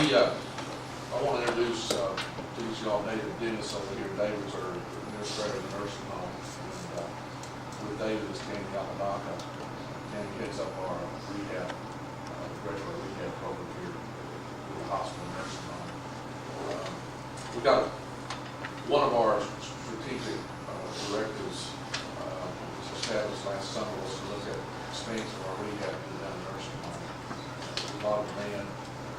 I want to introduce to you all David Dennis over here. David's our administrator of the nursing home, and with David is Candy Aladaka. Candy heads up our rehab, regular rehab program here at the hospital nursing home. We've got one of our strategic directives was established last summer was to look at expansion of our rehab to the nursing home. There's a lot of demand,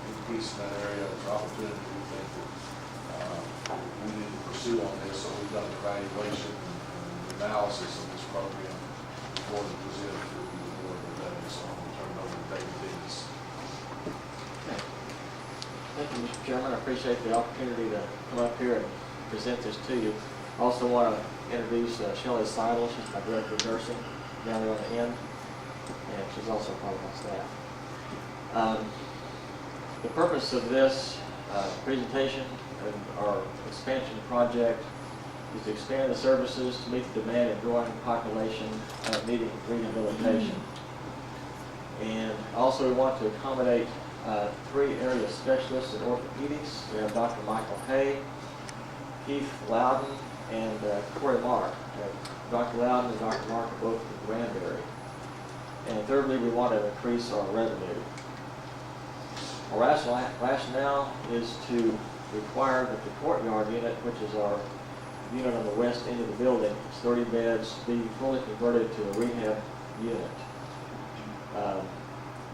increase in that area. There's opportunity we think that we need to pursue on this. So we've done an evaluation and analysis of this program before we present it to the board today. So I'm going to turn it over to David Dennis. Thank you, Mr. Chairman. I appreciate the opportunity to come up here and present this to you. I also want to introduce Shelley Seidel. She's my director of nursing down there on the end, and she's also part of my staff. The purpose of this presentation and our expansion project is to expand the services to meet the demand of growing population needing rehabilitation. And also we want to accommodate 3 area specialists in orthopedics. We have Dr. Michael Hay, Keith Loudon, and Corey Mark. Dr. Loudon and Dr. Mark are both from Granbury. And thirdly, we want to increase our revenue. Our rationale is to require that the courtyard unit, which is our unit on the west end of the building, it's 30 beds, be fully converted to a rehab unit.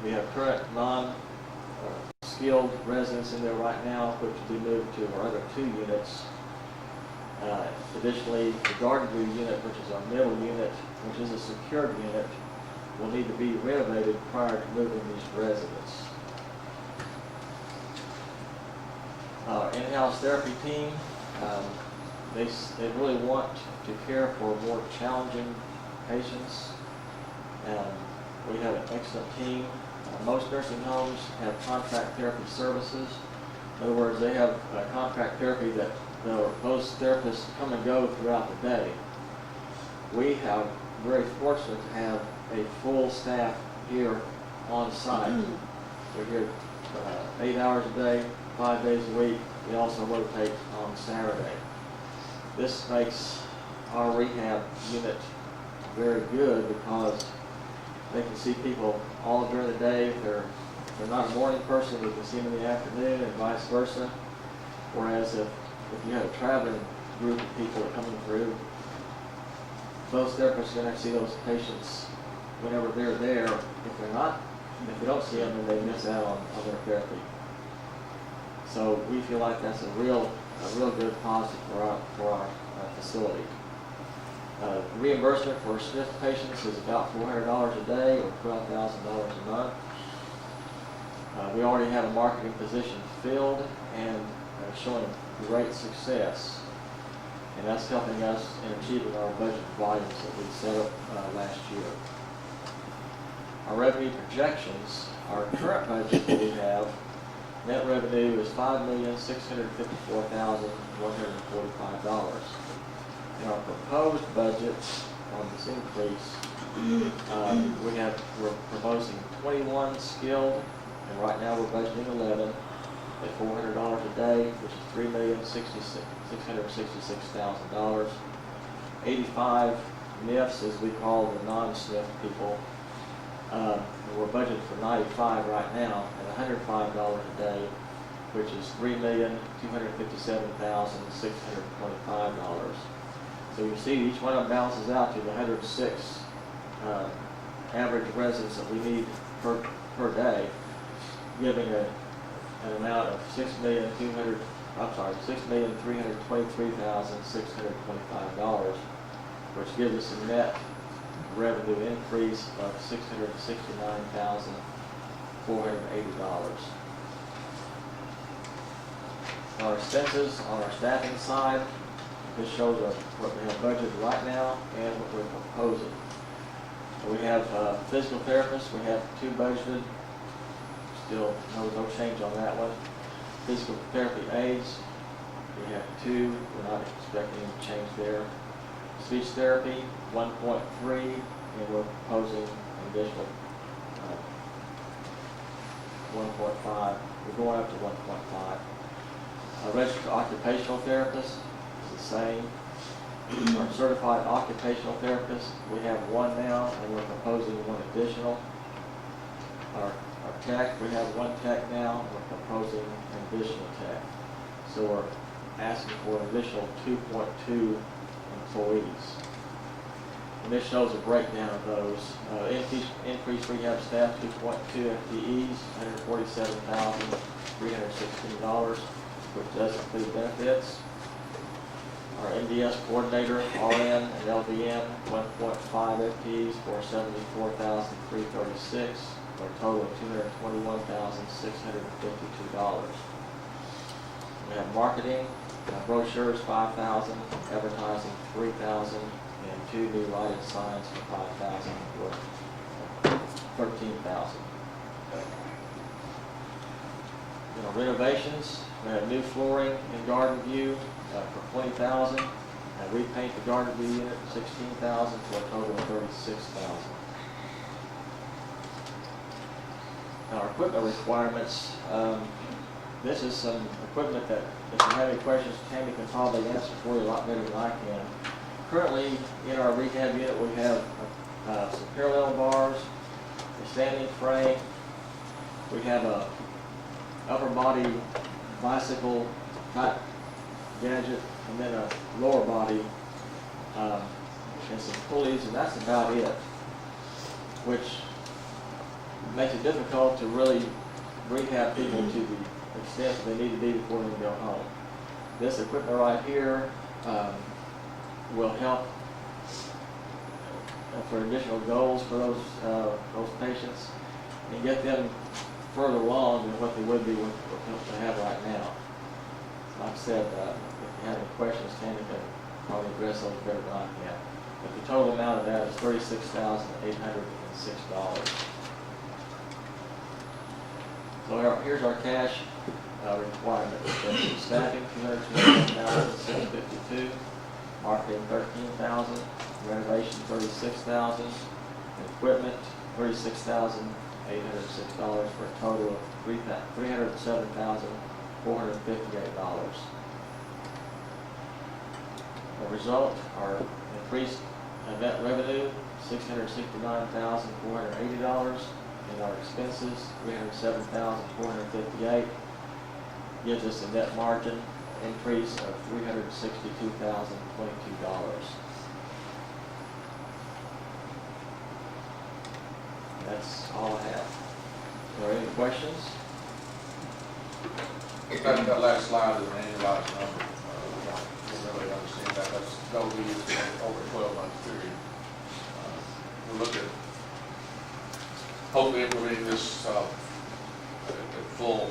We have current non-skilled residents in there right now, which will be moved to our other 2 units. Additionally, the garden view unit, which is our middle unit, which is a secured unit, will need to be renovated prior to moving these residents. In-house therapy team, they really want to care for more challenging patients. We have an excellent team. Most nursing homes have contract therapy services. In other words, they have contract therapy that those therapists come and go throughout the day. We are very fortunate to have a full staff here on site. We're here 8 hours a day, 5 days a week. We also rotate on Saturday. This makes our rehab unit very good because they can see people all during the day. If they're not a morning person, we can see them in the afternoon and vice versa. Whereas if you have a traveling group of people that are coming through, those therapists are going to see those patients whenever they're there. If they don't see them, then they miss out on their therapy. So we feel like that's a real good positive for our facility. Reimbursement for SNF patients is about $400 a day or $12,000 a month. We already have a marketing position filled and showing great success, and that's helping us in achieving our budget volumes that we set up last year. Our revenue projections, our current budget that we have, net revenue is $5,654,145. In our proposed budget on this increase, we're proposing 21 skilled, and right now we're budgeting 11 at $400 a day, which is $3,666,000. 85 NIFs, as we call the non-SNF people. We're budgeted for 95 right now at $105 a day, which is $3,257,625. So you see each one of them balances out to the 106 average residents that we need per day, giving an amount of $6,323,625, which gives us a net revenue increase of $669,480. Our expenses on our staffing side, this shows what we have budgeted right now and what we're proposing. We have physical therapists. We have 2 budgeted. Still no change on that one. Physical therapy aides, we have 2. We're not expecting any change there. Speech therapy, 1.3, and we're proposing an additional 1.5. We're going up to 1.5. Registered occupational therapist is the same. Our certified occupational therapist, we have one now, and we're proposing one additional. Our tech, we have one tech now, and we're proposing an additional tech. So we're asking for an additional 2.2 employees. And this shows a breakdown of those. Increased rehab staff, 2.2 FTEs, $147,316, which does include benefits. Our MDS coordinator, RN and LVN, 1.5 FTEs for $74,336, for a total of $221,652. We have marketing, brochures, 5,000, advertising, 3,000, and 2 new lighted signs for 5,000, for 13,000. Renovations, we have new flooring in garden view for 20,000, and repaint the garden view unit 16,000, for a total of 36,000. Now our equipment requirements, this is some equipment that if you have any questions, Tammy can probably answer for you a lot better than I can. Currently in our rehab unit we have some parallel bars, a standing frame, we have a upper body bicycle type gadget, and then a lower body and some pulleys, and that's about it, which makes it difficult to really rehab people to the extent that they need to be before they can go home. This equipment right here will help for additional goals for those patients and get them further along than what they would be with what they have right now. Like I said, if you have any questions, Tammy can probably address those better than I can. But the total amount of that is $36,806. So here's our cash requirement. Staffing, $221,652. Marketing, $13,000. Renovation, $36,000. Equipment, $36,806, for a total of $307,458. The result, our increased net revenue, $669,480, and our expenses, $307,458, gives us a net margin increase of $362,022. That's all I have. Are there any questions? That last slide is an annualized number. We don't really understand that. That's going to be over a 12-month period. We'll look at hopefully implementing this at full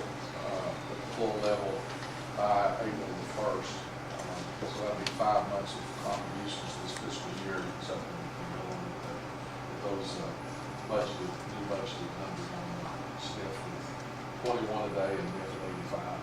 level by April the 1st. So that'll be 5 months of contributions this fiscal year, something we can go on with those new budgeted numbers on the SNF with 21 a day and then 85.